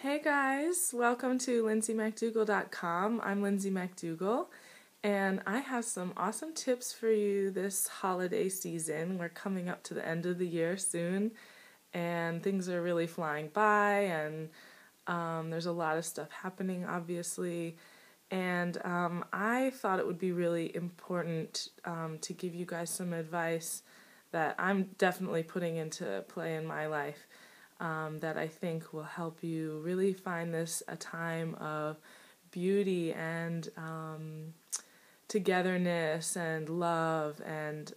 Hey guys, welcome to LindsayMacDougall.com. I'm Lindsay MacDougall, and I have some awesome tips for you this holiday season. We're coming up to the end of the year soon, and things are really flying by, and there's a lot of stuff happening, obviously. And I thought it would be really important to give you guys some advice that I'm definitely putting into play in my life. That I think will help you really find this a time of beauty and togetherness and love, and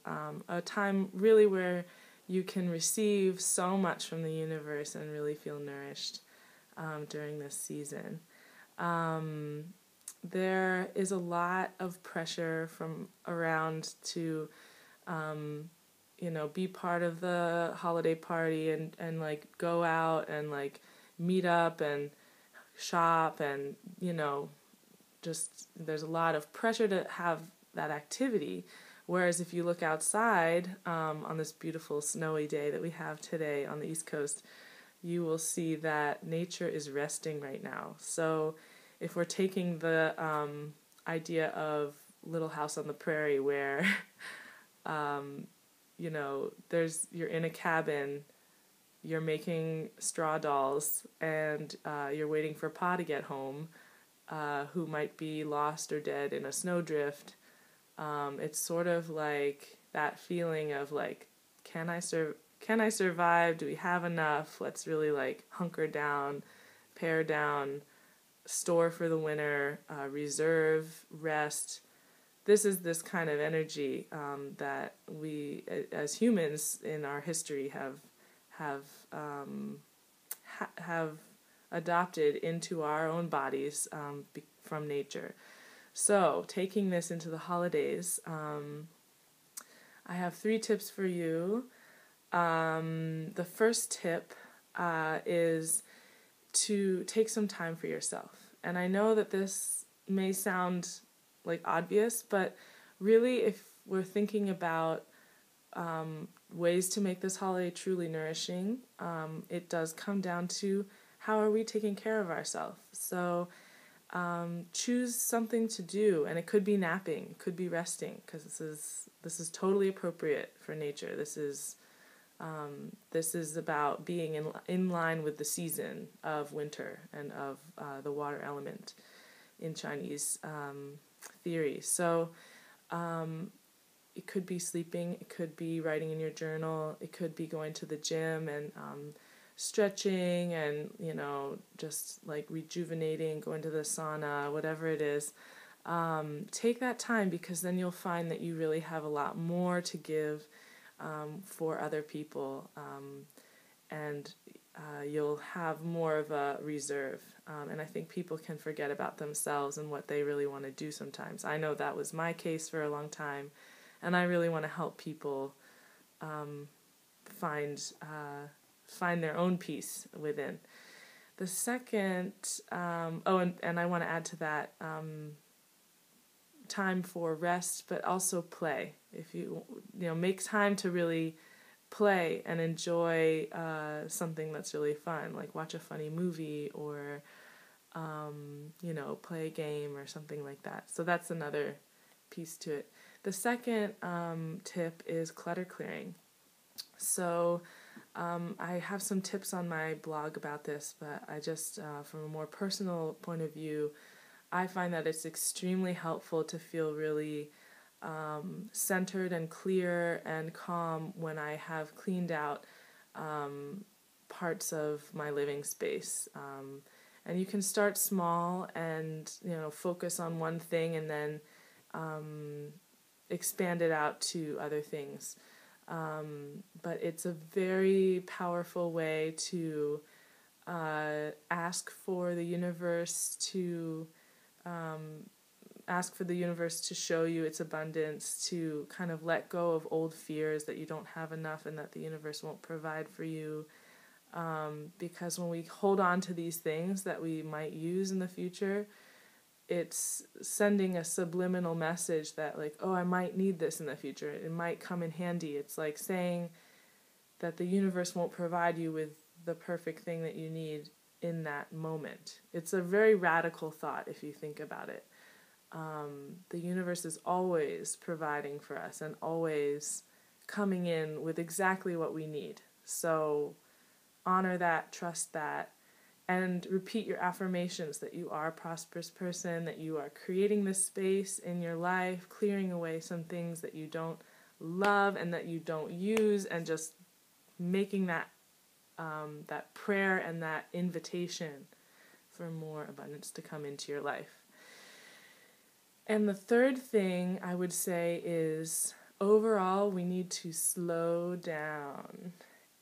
a time really where you can receive so much from the universe and really feel nourished during this season. There is a lot of pressure from around to be part of the holiday party and like go out and like meet up and shop and, just there's a lot of pressure to have that activity. Whereas if you look outside on this beautiful snowy day that we have today on the East Coast, you will see that nature is resting right now. So if we're taking the idea of Little House on the Prairie where you're in a cabin, you're making straw dolls, and you're waiting for Pa to get home, who might be lost or dead in a snowdrift. It's sort of like that feeling of like, can I survive? Do we have enough? Let's really like hunker down, pare down, store for the winter, reserve, rest. This is this kind of energy that we, as humans in our history, have adopted into our own bodies from nature. So, taking this into the holidays, I have 3 tips for you. The first tip is to take some time for yourself. And I know that this may sound like obvious, but really if we're thinking about ways to make this holiday truly nourishing, it does come down to how are we taking care of ourselves. So choose something to do, and it could be napping, it could be resting, because this is totally appropriate for nature. This is about being in line with the season of winter and of the water element in Chinese theory. So it could be sleeping, it could be writing in your journal, it could be going to the gym and stretching and, just like rejuvenating, going to the sauna, whatever it is. Take that time, because then you'll find that you really have a lot more to give for other people, and you'll have more of a reserve. And I think people can forget about themselves and what they really want to do sometimes. I know that was my case for a long time, and I really want to help people find their own peace within. The second, and I want to add to that, time for rest, but also play. If you make time to really play and enjoy something that's really fun, like watch a funny movie or play a game or something like that. So that's another piece to it. The second tip is clutter clearing. So I have some tips on my blog about this, but I just, from a more personal point of view, I find that it's extremely helpful to feel really centered and clear and calm when I have cleaned out parts of my living space. And you can start small and, focus on one thing and then expand it out to other things. But it's a very powerful way to ask for the universe to show you its abundance, to kind of let go of old fears that you don't have enough and that the universe won't provide for you. Because when we hold on to these things that we might use in the future, it's sending a subliminal message that like, oh, I might need this in the future. It might come in handy. It's like saying that the universe won't provide you with the perfect thing that you need in that moment. It's a very radical thought if you think about it. The universe is always providing for us and always coming in with exactly what we need. So honor that, trust that, and repeat your affirmations that you are a prosperous person, that you are creating this space in your life, clearing away some things that you don't love and that you don't use, and just making that that prayer and that invitation for more abundance to come into your life. And the third thing I would say is, overall, we need to slow down.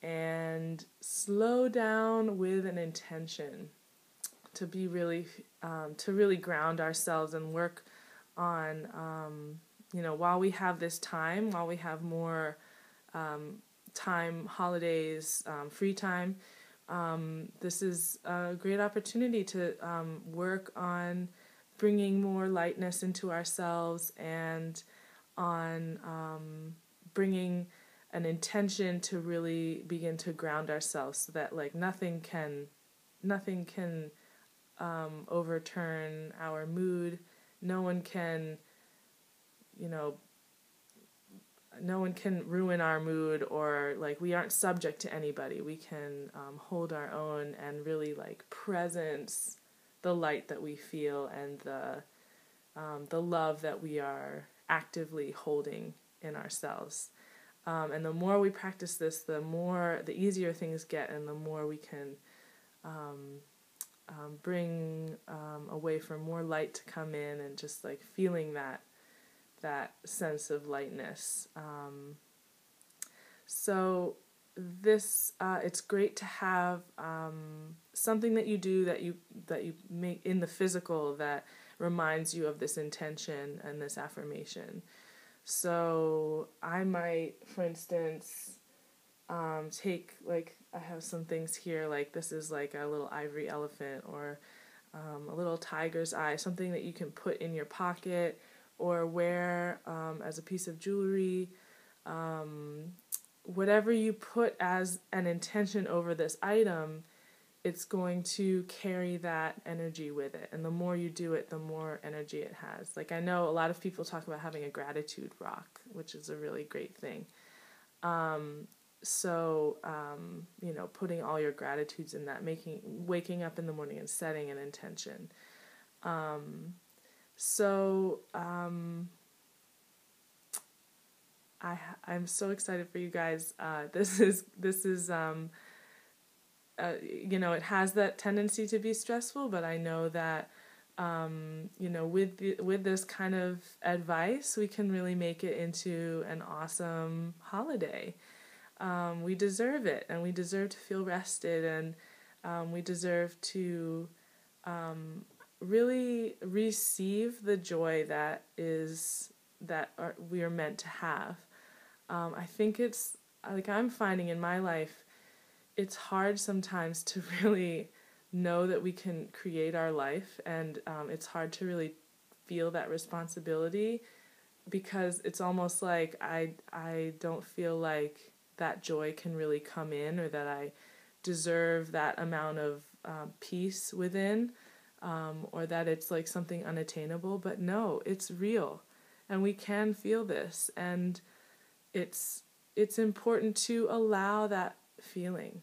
And slow down with an intention to be really, to really ground ourselves and work on, while we have this time, while we have more time, holidays, free time, this is a great opportunity to work on bringing more lightness into ourselves and on bringing an intention to really begin to ground ourselves, so that like nothing can overturn our mood. No one can ruin our mood, or like we aren't subject to anybody. We can hold our own and really like presence the light that we feel and the love that we are actively holding in ourselves. And the more we practice this, the easier things get, and the more we can bring a way for more light to come in, and just like feeling that sense of lightness. So this it's great to have something that you do that you make in the physical that reminds you of this intention and this affirmation. So I might, for instance, take, like, I have some things here, like this is like a little ivory elephant, or a little tiger's eye, something that you can put in your pocket or wear as a piece of jewelry. Whatever you put as an intention over this item, it's going to carry that energy with it. And the more you do it, the more energy it has. Like, I know a lot of people talk about having a gratitude rock, which is a really great thing. Putting all your gratitudes in that, waking up in the morning and setting an intention. I'm so excited for you guys. This is it has that tendency to be stressful, but I know that, with this kind of advice, we can really make it into an awesome holiday. We deserve it, and we deserve to feel rested, and we deserve to really receive the joy we are meant to have. I think it's, like, I'm finding in my life, it's hard sometimes to really know that we can create our life, and it's hard to really feel that responsibility, because it's almost like I don't feel like that joy can really come in, or that I deserve that amount of peace within, or that it's like something unattainable. But no, it's real, and we can feel this, and it's important to allow that feeling.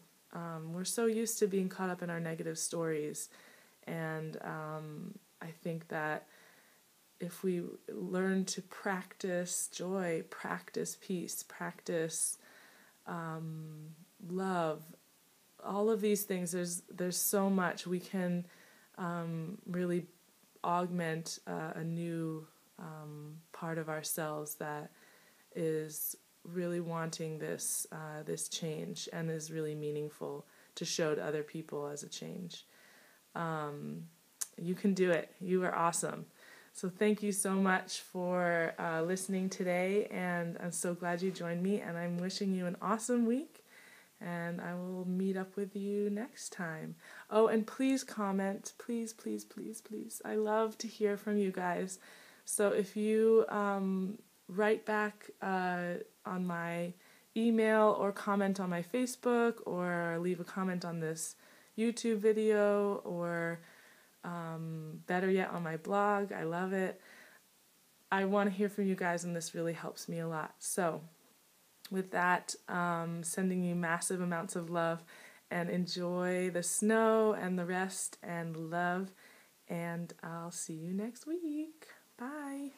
We're so used to being caught up in our negative stories, and I think that if we learn to practice joy, practice peace, practice love, all of these things, there's so much we can really augment a new part of ourselves that is really wanting this change, and is really meaningful to show to other people as a change. You can do it. You are awesome. So thank you so much for listening today, and I'm so glad you joined me, and I'm wishing you an awesome week, and I will meet up with you next time. Oh, and please comment. Please, please, please, please. I love to hear from you guys. So if you write back on my email, or comment on my Facebook, or leave a comment on this YouTube video or better yet on my blog. I love it. I want to hear from you guys, and this really helps me a lot. So with that, sending you massive amounts of love, and enjoy the snow and the rest and love, and I'll see you next week. Bye.